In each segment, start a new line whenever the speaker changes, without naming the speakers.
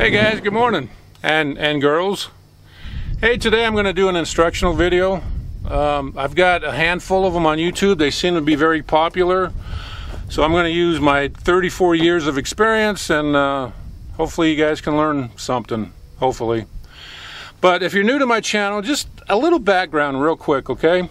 Hey guys, good morning, and girls. Hey, today I'm going to do an instructional video. I've got a handful of them on YouTube. They seem to be very popular, so I'm going to use my 34 years of experience, and hopefully you guys can learn something, hopefully. But if you're new to my channel, just a little background real quick, okay?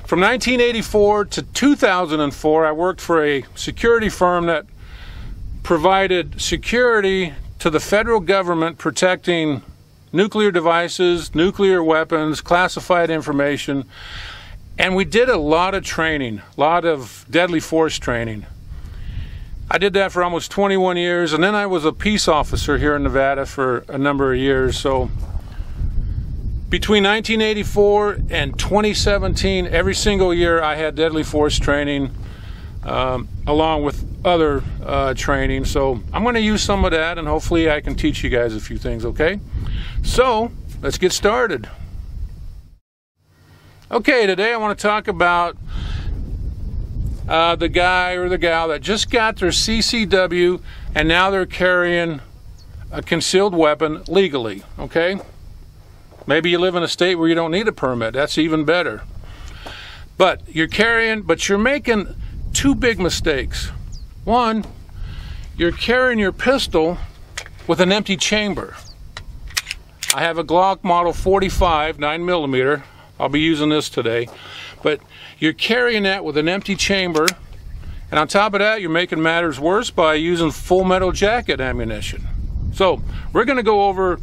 From 1984 to 2004, I worked for a security firm that provided security to the federal government protecting nuclear devices, nuclear weapons, classified information, and we did a lot of training, a lot of deadly force training. I did that for almost 21 years, and then I was a peace officer here in Nevada for a number of years. So between 1984 and 2017, every single year I had deadly force training, along with other training. So I'm going to use some of that, and hopefully I can teach you guys a few things, okay? So let's get started. Okay, today I want to talk about the guy or the gal that just got their CCW and now they're carrying a concealed weapon legally, okay? Maybe you live in a state where you don't need a permit. That's even better. But you're carrying, but you're making two big mistakes. One, you're carrying your pistol with an empty chamber. I have a Glock Model 45 9mm. I'll be using this today. But you're carrying that with an empty chamber, and on top of that, you're making matters worse by using full metal jacket ammunition. So we're going to go over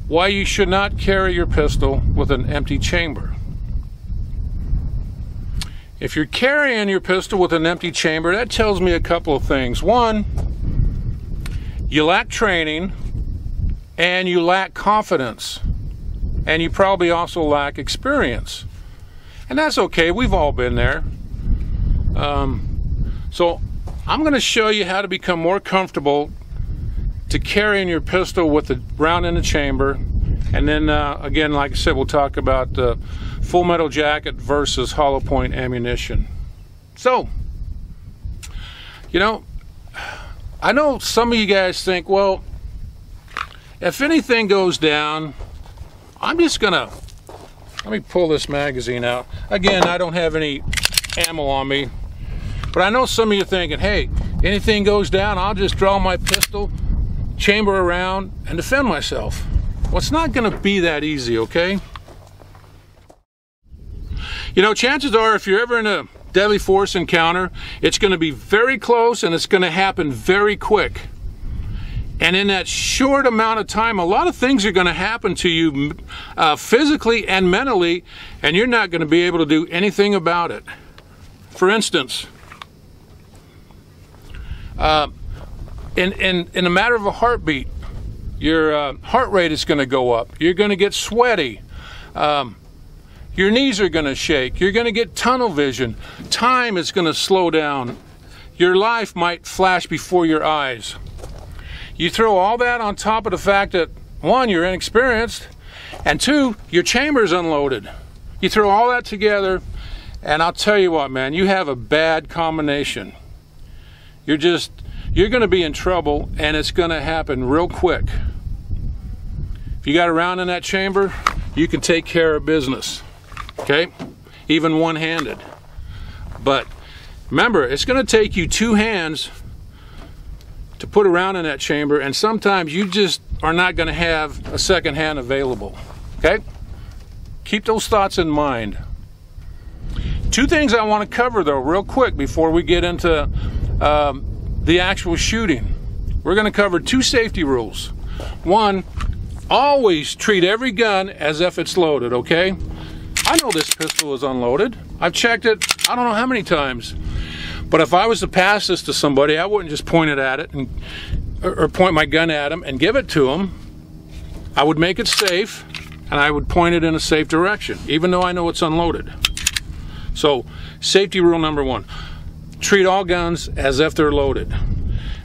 why you should not carry your pistol with an empty chamber. If you're carrying your pistol with an empty chamber, that tells me a couple of things. One, you lack training, and you lack confidence, and you probably also lack experience. And that's okay, we've all been there. So I'm going to show you how to become more comfortable to carrying your pistol with the round in the chamber. And then again, like I said, we'll talk about full metal jacket versus hollow point ammunition. So, you know, I know some of you guys think, well, if anything goes down, I'm just gonna, let me pull this magazine out. Again, I don't have any ammo on me, but I know some of you are thinking, hey, anything goes down, I'll just draw my pistol, chamber around, and defend myself. Well, it's not going to be that easy, okay? You know, chances are if you're ever in a deadly force encounter, it's going to be very close and it's going to happen very quick. And in that short amount of time, a lot of things are going to happen to you physically and mentally, and you're not going to be able to do anything about it. For instance, in a matter of a heartbeat, your heart rate is going to go up. You're going to get sweaty. Your knees are going to shake. You're going to get tunnel vision. Time is going to slow down. Your life might flash before your eyes. You throw all that on top of the fact that, one, you're inexperienced, and two, your chamber's unloaded. You throw all that together, and I'll tell you what, man, you have a bad combination. You're going to be in trouble, and it's going to happen real quick. If you got a round in that chamber, you can take care of business, okay? Even one-handed. But remember, it's going to take you two hands to put a round in that chamber, and sometimes you just are not going to have a second hand available, okay? Keep those thoughts in mind. Two things I want to cover, though, real quick before we get into the actual shooting. We're going to cover two safety rules. One, always treat every gun as if it's loaded, okay? I know this pistol is unloaded. I've checked it I don't know how many times. But if I was to pass this to somebody, I wouldn't just point it at it or point my gun at them and give it to them. I would make it safe, and I would point it in a safe direction, even though I know it's unloaded. So, safety rule number one. Treat all guns as if they're loaded.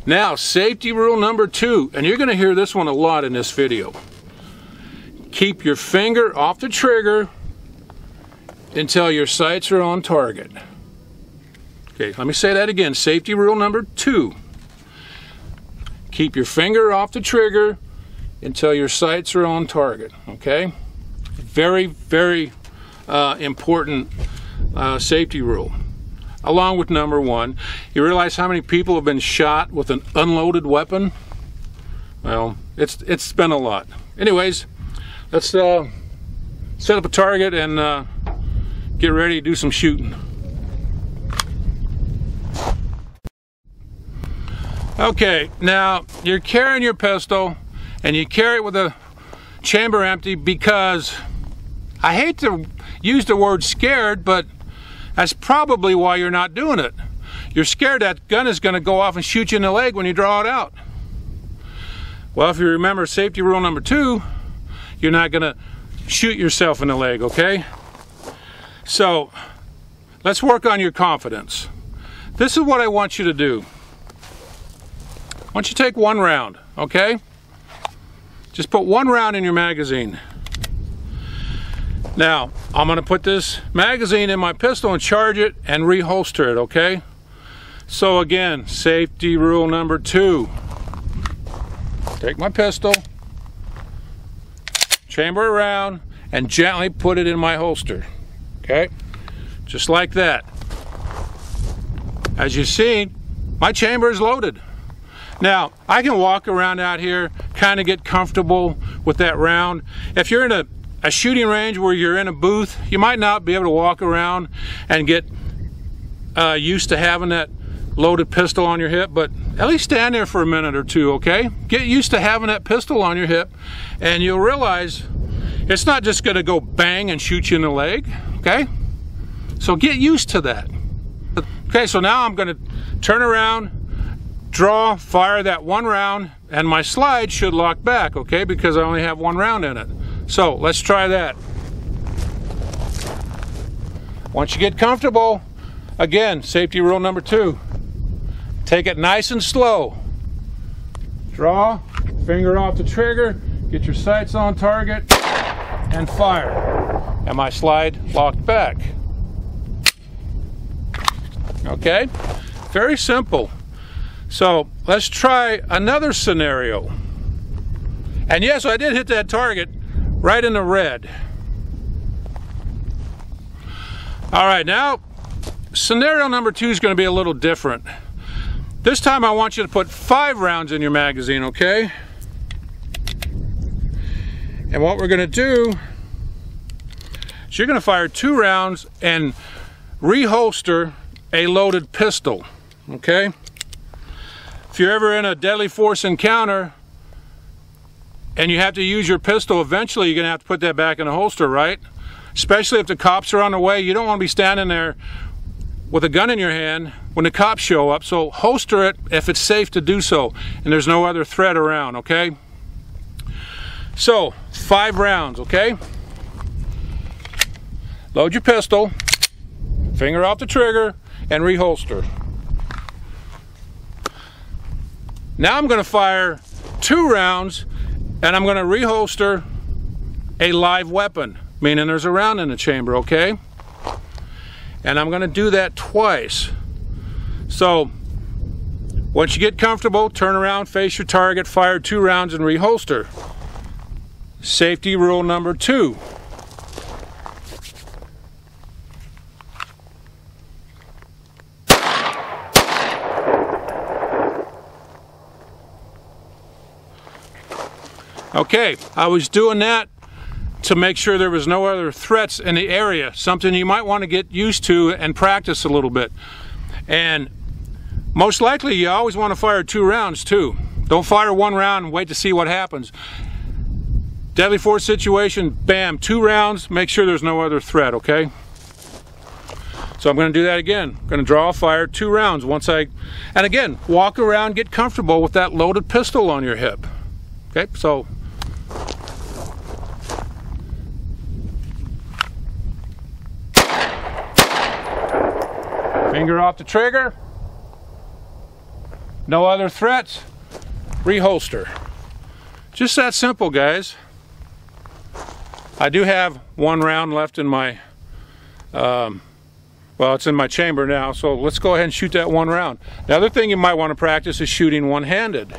Now, safety rule number two, and you're going to hear this one a lot in this video. Keep your finger off the trigger until your sights are on target. Okay, let me say that again. Safety rule number two. Keep your finger off the trigger until your sights are on target, okay? Very, very important safety rule. Along with number one, you realize how many people have been shot with an unloaded weapon? Well, it's been a lot. Anyways, let's set up a target and get ready to do some shooting. Okay, now you're carrying your pistol and you carry it with the chamber empty because I hate to use the word scared, but that's probably why you're not doing it. You're scared that gun is going to go off and shoot you in the leg when you draw it out. Well, if you remember safety rule number 2, you're not going to shoot yourself in the leg, okay? So, let's work on your confidence. This is what I want you to do. I want you to take 1 round, okay? Just put 1 round in your magazine. Now, I'm going to put this magazine in my pistol and charge it and reholster it, okay? So again, safety rule number 2. Take my pistol, chamber around, and gently put it in my holster, okay? Just like that. As you see, my chamber is loaded. Now, I can walk around out here, kind of get comfortable with that round. If you're in a shooting range where you're in a booth, you might not be able to walk around and get used to having that loaded pistol on your hip, but at least stand there for a minute or two, okay? Get used to having that pistol on your hip, and you'll realize it's not just going to go bang and shoot you in the leg, okay? So get used to that. Okay, so now I'm going to turn around, draw, fire that 1 round, and my slide should lock back, okay, because I only have 1 round in it. So let's try that. Once you get comfortable, again, safety rule number 2. Take it nice and slow. Draw, finger off the trigger, get your sights on target, and fire. And my slide locked back. Okay? Very simple. So let's try another scenario. And yes, I did hit that target right in the red. All right, now scenario number 2 is going to be a little different. This time I want you to put 5 rounds in your magazine, okay? And what we're going to do is you're going to fire 2 rounds and reholster a loaded pistol, okay? If you're ever in a deadly force encounter and you have to use your pistol, eventually you're going to have to put that back in the holster, right? Especially if the cops are on the way. You don't want to be standing there with a gun in your hand when the cops show up, so holster it if it's safe to do so and there's no other threat around, okay? So 5 rounds, okay? Load your pistol, finger off the trigger, and reholster. Now I'm going to fire 2 rounds and I'm going to reholster a live weapon, meaning there's a round in the chamber, okay? And I'm going to do that twice. So once you get comfortable, turn around, face your target, fire 2 rounds and reholster. Safety rule number 2. Okay, I was doing that to make sure there was no other threats in the area, something you might want to get used to and practice a little bit. And most likely you always want to fire 2 rounds too. Don't fire 1 round and wait to see what happens. Deadly force situation, bam, 2 rounds, make sure there's no other threat, okay? So I'm going to do that again. I'm going to draw, fire 2 rounds and again, walk around, get comfortable with that loaded pistol on your hip. Okay, so finger off the trigger, no other threats, reholster. Just that simple, guys. I do have 1 round left in my, well, it's in my chamber now, so let's go ahead and shoot that 1 round. The other thing you might want to practice is shooting one-handed.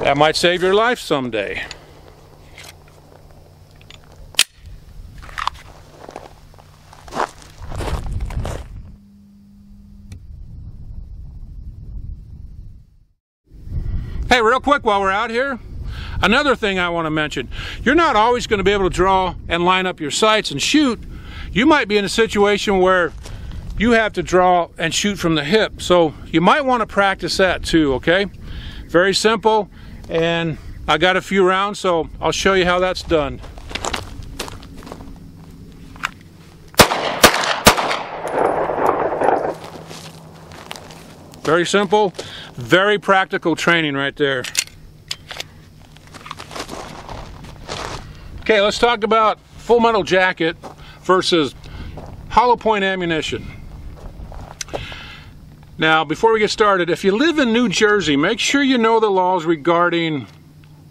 That might save your life someday. Hey, real quick while we're out here, another thing I want to mention. You're not always going to be able to draw and line up your sights and shoot. You might be in a situation where you have to draw and shoot from the hip. So you might want to practice that too, okay? Very simple, and I got a few rounds, so I'll show you how that's done. Very simple, very practical training right there. Okay, let's talk about full metal jacket versus hollow point ammunition. Now, before we get started, if you live in New Jersey, make sure you know the laws regarding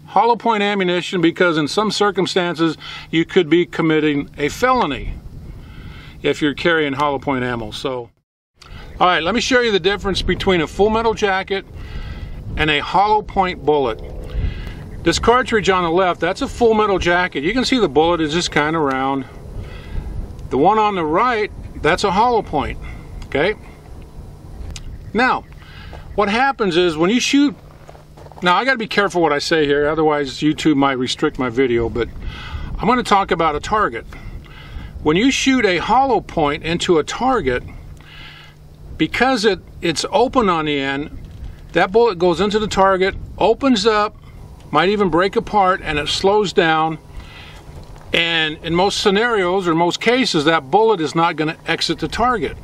hollow point ammunition, because in some circumstances you could be committing a felony if you're carrying hollow point ammo. So, all right, let me show you the difference between a full metal jacket and a hollow point bullet. This cartridge on the left, that's a full metal jacket. You can see the bullet is just kind of round. The one on the right, that's a hollow point, okay? Now, what happens is when you shoot, now I gotta be careful what I say here, otherwise YouTube might restrict my video, but I'm gonna talk about a target. When you shoot a hollow point into a target, because it's open on the end, that bullet goes into the target, opens up, might even break apart, and it slows down. And in most scenarios, or most cases, that bullet is not going to exit the target.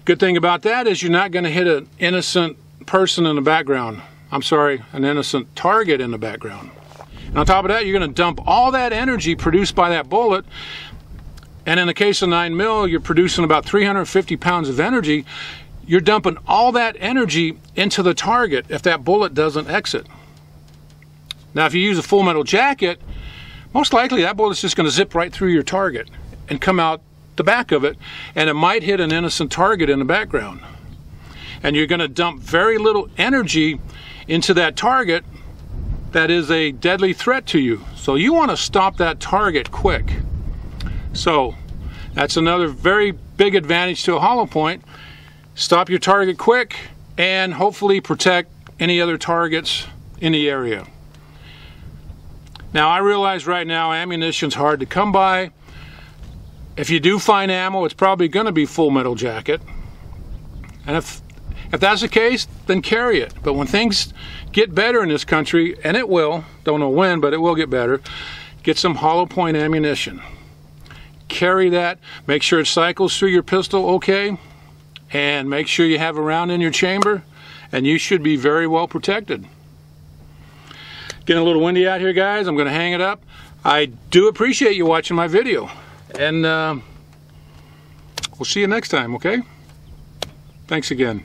Good thing about that is you're not going to hit an innocent person in the background. I'm sorry, an innocent target in the background. And on top of that, you're going to dump all that energy produced by that bullet. And in the case of 9mm, you're producing about 350 pounds of energy. You're dumping all that energy into the target if that bullet doesn't exit. Now, if you use a full metal jacket, most likely that bullet's just going to zip right through your target and come out the back of it, and it might hit an innocent target in the background. And you're going to dump very little energy into that target that is a deadly threat to you. So you want to stop that target quick. So that's another very big advantage to a hollow point. Stop your target quick and hopefully protect any other targets in the area. Now, I realize right now ammunition's hard to come by. If you do find ammo, it's probably going to be full metal jacket. And if that's the case, then carry it. But when things get better in this country, and it will, don't know when, but it will get better, get some hollow point ammunition. Carry that, make sure it cycles through your pistol okay, and make sure you have a round in your chamber, and you should be very well protected. Getting a little windy out here, guys. I'm going to hang it up. I do appreciate you watching my video, and we'll see you next time, okay? Thanks again.